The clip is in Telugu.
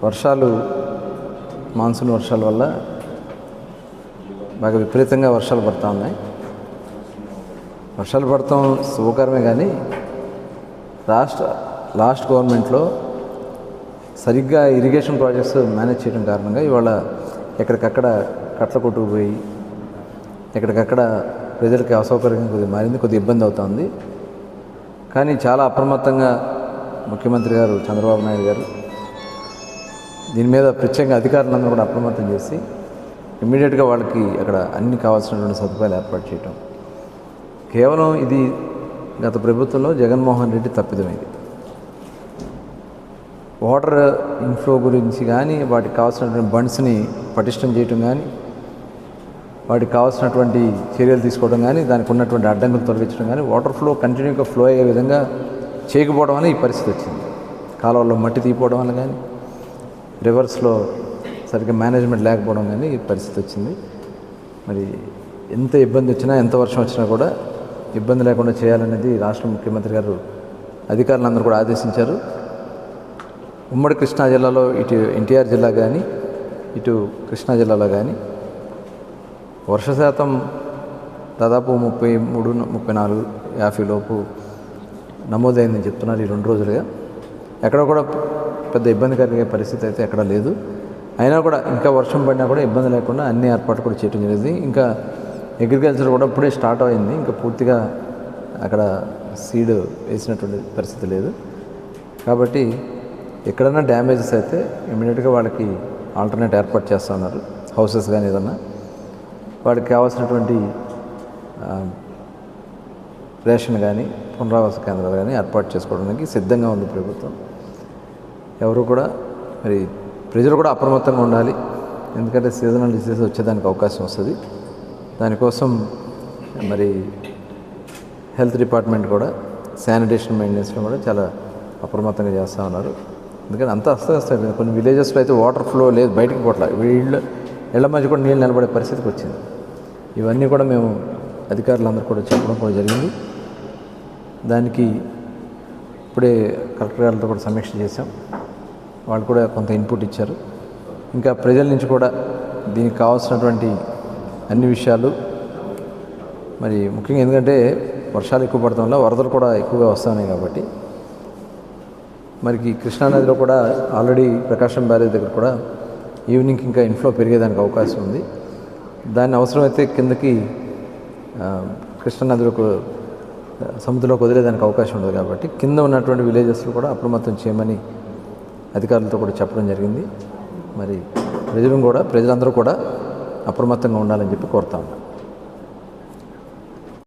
వర్షాలు మాన్సూన్ వర్షాల వల్ల బాగా విపరీతంగా వర్షాలు పడుతూ ఉన్నాయి. వర్షాలు పడటం శుభకరమే, కానీ లాస్ట్ గవర్నమెంట్లో సరిగ్గా ఇరిగేషన్ ప్రాజెక్ట్స్ మేనేజ్ చేయడం కారణంగా ఇవాళ ఎక్కడికక్కడ కట్ల కొట్టుకుపోయి ఎక్కడికక్కడ ప్రజలకి అసౌకర్యంగా కొద్దిగా మారింది, కొద్దిగా ఇబ్బంది అవుతుంది. కానీ చాలా అప్రమత్తంగా ముఖ్యమంత్రి గారు చంద్రబాబు నాయుడు గారు దీని మీద ప్రత్యేకంగా అధికారులందరూ కూడా అప్రమత్తం చేసి ఇమ్మీడియట్గా వాళ్ళకి అక్కడ అన్ని కావాల్సినటువంటి సదుపాయాలు ఏర్పాటు చేయటం. కేవలం ఇది గత ప్రభుత్వంలో జగన్మోహన్ రెడ్డి తప్పిదమైంది. వాటర్ ఇన్ఫ్లో గురించి కానీ, వాటికి కావాల్సినటువంటి బండ్స్ని పటిష్టం చేయటం కానీ, వాటికి కావాల్సినటువంటి చర్యలు తీసుకోవడం కానీ, దానికి ఉన్నటువంటి అడ్డంకులు తొలగించడం కానీ, వాటర్ ఫ్లో కంటిన్యూగా ఫ్లో అయ్యే విధంగా చేయకపోవడం వల్ల ఈ పరిస్థితి వచ్చింది. కాలువల్లో మట్టి తీయకపోవడం వల్ల కానీ, రివర్స్లో సరిగ్గా మేనేజ్మెంట్ లేకపోవడం కానీ ఈ పరిస్థితి వచ్చింది. మరి ఎంత ఇబ్బంది వచ్చినా, ఎంత వర్షం వచ్చినా కూడా ఇబ్బంది లేకుండా చేయాలనేది రాష్ట్ర ముఖ్యమంత్రి గారు అధికారులందరూ కూడా ఆదేశించారు. ఉమ్మడి కృష్ణా జిల్లాలో ఇటు ఎన్టీఆర్ జిల్లా కానీ, ఇటు కృష్ణా జిల్లాలో కానీ వర్ష శాతం దాదాపు 33, 34, 50 లోపు నమోదైందని చెప్తున్నారు ఈ 2 రోజులుగా. ఎక్కడ కూడా పెద్ద ఇబ్బంది కలిగే పరిస్థితి అయితే ఎక్కడా లేదు. అయినా కూడా ఇంకా వర్షం పడినా కూడా ఇబ్బంది లేకుండా అన్ని ఏర్పాట్లు కూడా చేయడం జరిగింది. ఇంకా అగ్రికల్చర్ కూడా ఇప్పుడే స్టార్ట్ అయింది, ఇంకా పూర్తిగా అక్కడ సీడ్ వేసినటువంటి పరిస్థితి లేదు. కాబట్టి ఎక్కడైనా డ్యామేజెస్ అయితే ఇమీడియట్గా వాళ్ళకి ఆల్టర్నేట్ ఏర్పాటు చేస్తూ ఉన్నారు. హౌసెస్ కానీ ఏదన్నా వాడికి కావాల్సినటువంటి రేషన్ కానీ, పునరావాస కేంద్రాలు కానీ ఏర్పాటు చేసుకోవడానికి సిద్ధంగా ఉంది ప్రభుత్వం. ఎవరు కూడా మరి ప్రజలు కూడా అప్రమత్తంగా ఉండాలి, ఎందుకంటే సీజనల్ డిసీజెస్ వచ్చేదానికి అవకాశం వస్తుంది. దానికోసం మరి హెల్త్ డిపార్ట్మెంట్ కూడా శానిటేషన్ మెయింటెనెన్స్లో కూడా చాలా అప్రమత్తంగా చేస్తూ ఉన్నారు. ఎందుకంటే అంత అస్తవ్యస్తం. కొన్ని విలేజెస్లో అయితే వాటర్ ఫ్లో లేదు, బయటికి పోట్ల, ఇళ్ళ మధ్య కూడా నీళ్ళు నిలబడే పరిస్థితికి వచ్చింది. ఇవన్నీ కూడా మేము అధికారులందరూ కూడా చెప్పడం కూడా జరిగింది. దానికి ఇప్పుడే కలెక్టర్ గారితో కూడా సమీక్ష చేశాం. వాళ్ళు కూడా కొంత ఇన్పుట్ ఇచ్చారు. ఇంకా ప్రజల నుంచి కూడా దీనికి కావాల్సినటువంటి అన్ని విషయాలు, మరి ముఖ్యంగా ఎందుకంటే వర్షాలు ఎక్కువ పడటం వల్ల వరదలు కూడా ఎక్కువగా వస్తున్నాయి కాబట్టి మరి కృష్ణానదిలో కూడా ఆల్రెడీ ప్రకాశం బ్యారేజ్ దగ్గర కూడా ఈవినింగ్కి ఇంకా ఇన్ఫ్లో పెరిగేదానికి అవకాశం ఉంది. దాన్ని అవసరమైతే కిందకి కృష్ణానదిలోకి సముద్రంలోకి వదిలేదానికి అవకాశం ఉండదు. కాబట్టి కింద ఉన్నటువంటి విలేజెస్లో కూడా అప్రమత్తం చేయమని అధికారులతో కూడా చెప్పడం జరిగింది. మరి ప్రజలందరూ కూడా అప్రమత్తంగా ఉండాలని చెప్పి కోరుతాము.